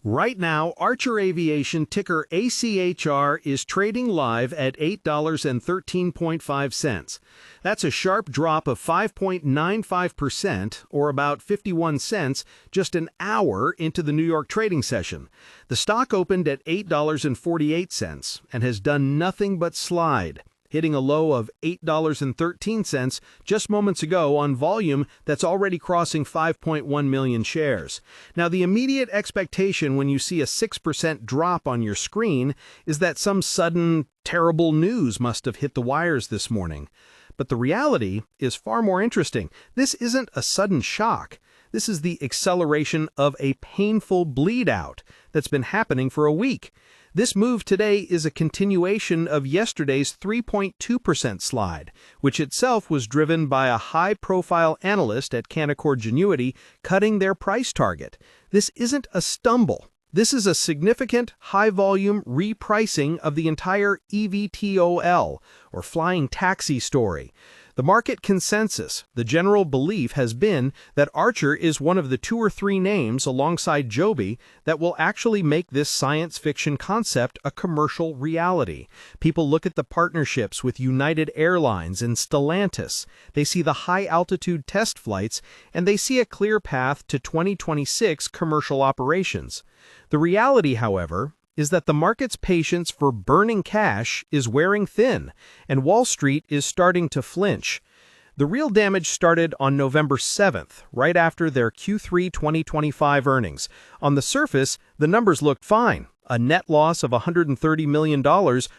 Right now, Archer Aviation, ticker ACHR, is trading live at $8.13.5. That's a sharp drop of 5.95%, or about 51 cents, just an hour into the New York trading session. The stock opened at $8.48 and has done nothing but slide, hitting a low of $8.13 just moments ago on volume that's already crossing 5.1 million shares. Now, the immediate expectation when you see a 6% drop on your screen is that some sudden, terrible news must have hit the wires this morning. But the reality is far more interesting. This isn't a sudden shock. This is the acceleration of a painful bleed-out that's been happening for a week. This move today is a continuation of yesterday's 3.2% slide, which itself was driven by a high-profile analyst at Canaccord cutting their price target. This isn't a stumble. This is a significant, high-volume repricing of the entire eVTOL, or flying taxi story. The market consensus, the general belief has been that Archer is one of the 2 or 3 names alongside Joby that will actually make this science fiction concept a commercial reality. People look at the partnerships with United Airlines and Stellantis. They see the high-altitude test flights, and they see a clear path to 2026 commercial operations. The reality, however, is that the market's patience for burning cash is wearing thin, and Wall Street is starting to flinch. The real damage started on November 7th, right after their Q3 2025 earnings. On the surface, the numbers looked fine. A net loss of $130 million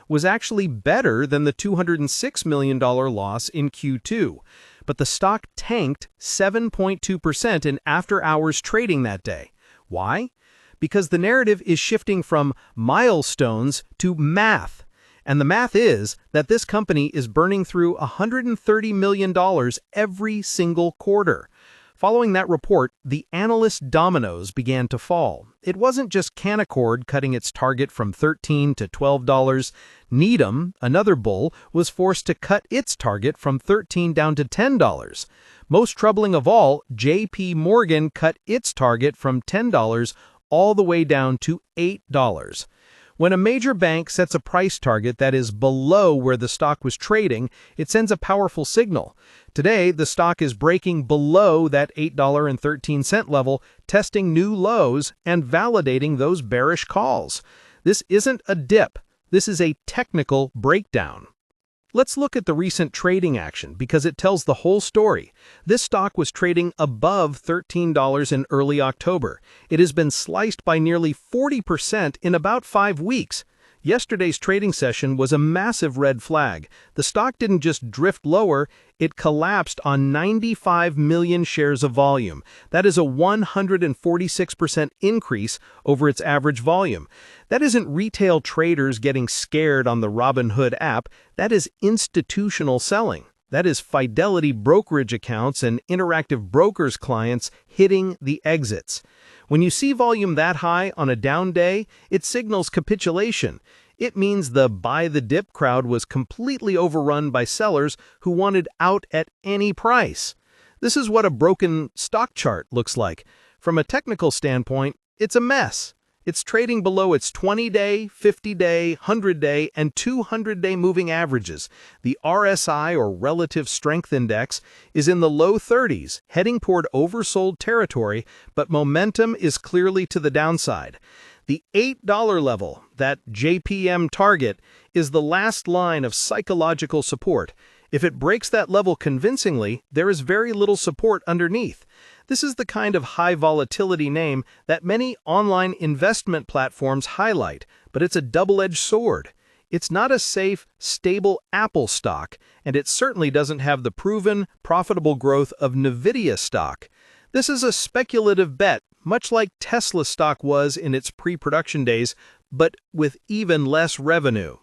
was actually better than the $206 million loss in Q2. But the stock tanked 7.2% in after-hours trading that day. Why? Because the narrative is shifting from milestones to math. And the math is that this company is burning through $130 million every single quarter. Following that report, the analyst dominoes began to fall. It wasn't just Canaccord cutting its target from $13 to $12. Needham, another bull, was forced to cut its target from $13 down to $10. Most troubling of all, JPMorgan cut its target from $10 all the way down to $8. When a major bank sets a price target that is below where the stock was trading, it sends a powerful signal. Today, the stock is breaking below that $8.13 level, testing new lows and validating those bearish calls. This isn't a dip. This is a technical breakdown. Let's look at the recent trading action because it tells the whole story. This stock was trading above $13 in early October. It has been sliced by nearly 40% in about 5 weeks. Yesterday's trading session was a massive red flag. The stock didn't just drift lower, it collapsed on 95 million shares of volume. That is a 146% increase over its average volume. That isn't retail traders getting scared on the Robinhood app. That is institutional selling. That is Fidelity brokerage accounts and Interactive Brokers clients hitting the exits. When you see volume that high on a down day, it signals capitulation. It means the buy the dip crowd was completely overrun by sellers who wanted out at any price. This is what a broken stock chart looks like. From a technical standpoint, it's a mess. It's trading below its 20-day, 50-day, 100-day, and 200-day moving averages. The RSI, or Relative Strength Index, is in the low 30s, heading toward oversold territory, but momentum is clearly to the downside. The $8 level, that JPM target, is the last line of psychological support. If it breaks that level convincingly, there is very little support underneath. This is the kind of high volatility name that many online investment platforms highlight, but it's a double-edged sword. It's not a safe, stable Apple stock, and it certainly doesn't have the proven, profitable growth of Nvidia stock. This is a speculative bet, much like Tesla stock was in its pre-production days, but with even less revenue.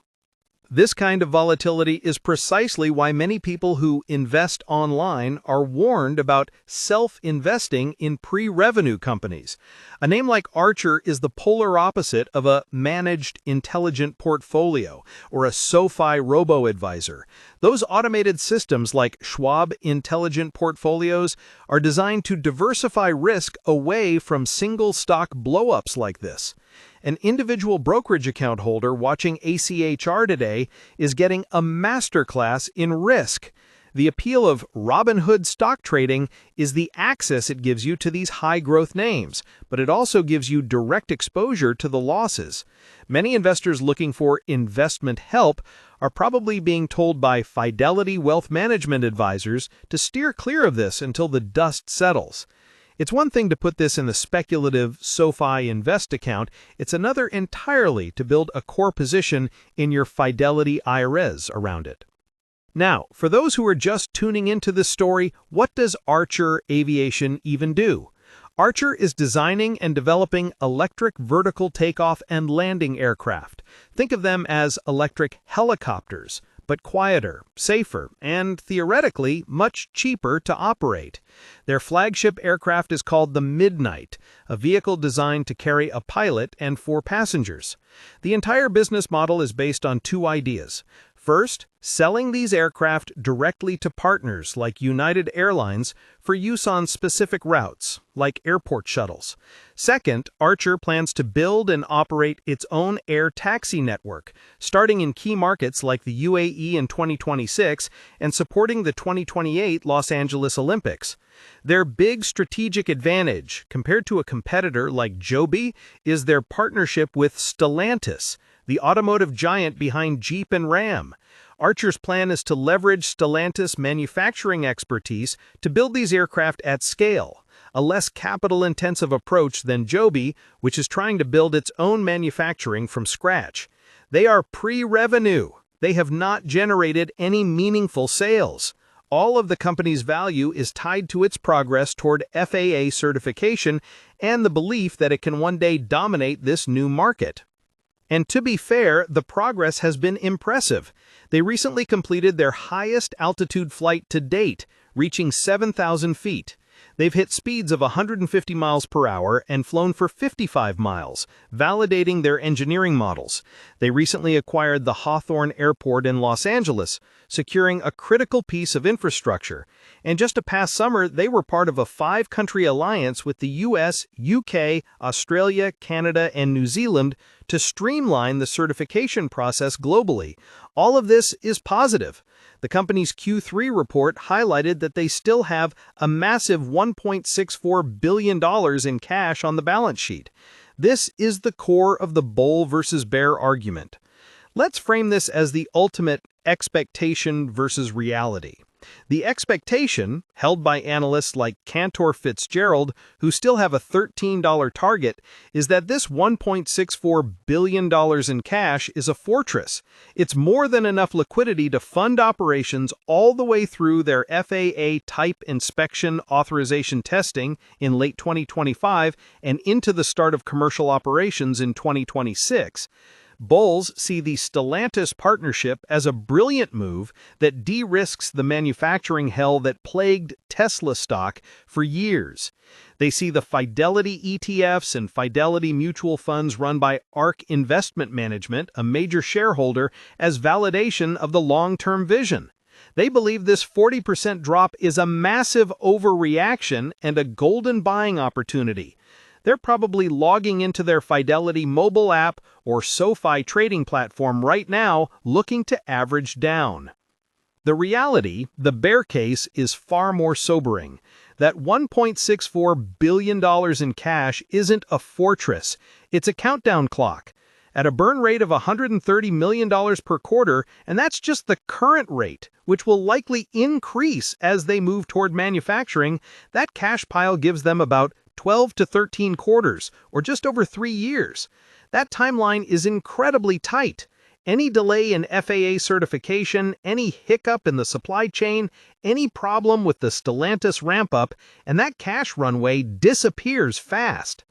This kind of volatility is precisely why many people who invest online are warned about self-investing in pre-revenue companies. A name like Archer is the polar opposite of a managed intelligent portfolio or a SoFi robo-advisor. Those automated systems like Schwab Intelligent Portfolios are designed to diversify risk away from single stock blowups like this. An individual brokerage account holder watching ACHR today is getting a masterclass in risk. The appeal of Robinhood stock trading is the access it gives you to these high-growth names, but it also gives you direct exposure to the losses. Many investors looking for investment help are probably being told by Fidelity Wealth Management advisors to steer clear of this until the dust settles. It's one thing to put this in the speculative SoFi Invest account, it's another entirely to build a core position in your Fidelity IRAs around it. Now, for those who are just tuning into this story, what does ACHR Aviation even do? ACHR is designing and developing electric vertical takeoff and landing aircraft. Think of them as electric helicopters, but quieter, safer, and theoretically much cheaper to operate. Their flagship aircraft is called the Midnight, a vehicle designed to carry a pilot and 4 passengers. The entire business model is based on 2 ideas. First, selling these aircraft directly to partners like United Airlines for use on specific routes, like airport shuttles. Second, ACHR plans to build and operate its own air taxi network, starting in key markets like the UAE in 2026 and supporting the 2028 Los Angeles Olympics. Their big strategic advantage, compared to a competitor like Joby, is their partnership with Stellantis, the automotive giant behind Jeep and Ram. ACHR's plan is to leverage Stellantis manufacturing expertise to build these aircraft at scale, a less capital-intensive approach than Joby, which is trying to build its own manufacturing from scratch. They are pre-revenue. They have not generated any meaningful sales. All of the company's value is tied to its progress toward FAA certification and the belief that it can one day dominate this new market. And to be fair, the progress has been impressive. They recently completed their highest altitude flight to date, reaching 7,000 feet. They've hit speeds of 150 miles per hour and flown for 55 miles, validating their engineering models. They recently acquired the Hawthorne Airport in Los Angeles, securing a critical piece of infrastructure. And just a past summer, they were part of a 5-country alliance with the US, UK, Australia, Canada, and New Zealand to streamline the certification process globally. All of this is positive. The company's Q3 report highlighted that they still have a massive $1.64 billion in cash on the balance sheet. This is the core of the bull versus bear argument. Let's frame this as the ultimate expectation versus reality. The expectation, held by analysts like Cantor Fitzgerald, who still have a $13 target, is that this $1.64 billion in cash is a fortress. It's more than enough liquidity to fund operations all the way through their FAA type inspection authorization testing in late 2025 and into the start of commercial operations in 2026. Bulls see the Stellantis partnership as a brilliant move that de-risks the manufacturing hell that plagued Tesla stock for years. They see the Fidelity ETFs and Fidelity mutual funds run by ARK Investment Management, a major shareholder, as validation of the long-term vision. They believe this 40% drop is a massive overreaction and a golden buying opportunity. They're probably logging into their Fidelity mobile app or SoFi trading platform right now looking to average down. The reality, the bear case, is far more sobering. That $1.64 billion in cash isn't a fortress, it's a countdown clock. At a burn rate of $130 million per quarter, and that's just the current rate, which will likely increase as they move toward manufacturing, that cash pile gives them about 12 to 13 quarters, or just over 3 years. That timeline is incredibly tight. Any delay in FAA certification, any hiccup in the supply chain, any problem with the Stellantis ramp-up, and that cash runway disappears fast.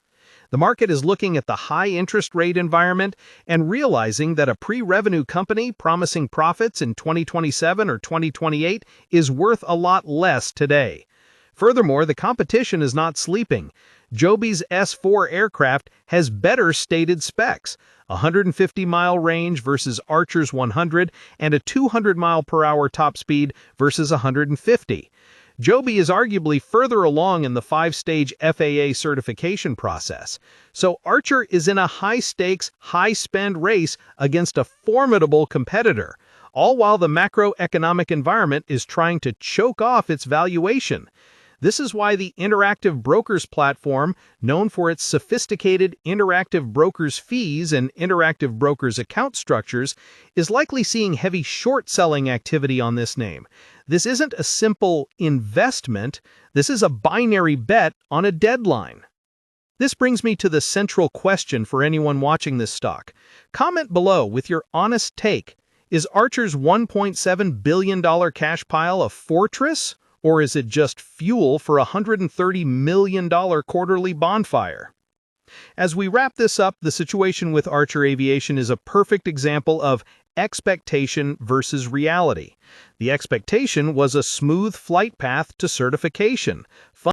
The market is looking at the high interest rate environment and realizing that a pre-revenue company promising profits in 2027 or 2028 is worth a lot less today. Furthermore, the competition is not sleeping. Joby's S-4 aircraft has better stated specs, a 150-mile range versus Archer's 100, and a 200-mile-per-hour top speed versus 150. Joby is arguably further along in the 5-stage FAA certification process, so Archer is in a high-stakes, high-spend race against a formidable competitor, all while the macroeconomic environment is trying to choke off its valuation. This is why the Interactive Brokers platform, known for its sophisticated Interactive Brokers fees and Interactive Brokers account structures, is likely seeing heavy short-selling activity on this name. This isn't a simple investment, this is a binary bet on a deadline. This brings me to the central question for anyone watching this stock. Comment below with your honest take. Is Archer's $1.7 billion cash pile a fortress? Or is it just fuel for a $130 million quarterly bonfire? As we wrap this up, the situation with Archer Aviation is a perfect example of expectation versus reality. The expectation was a smooth flight path to certification,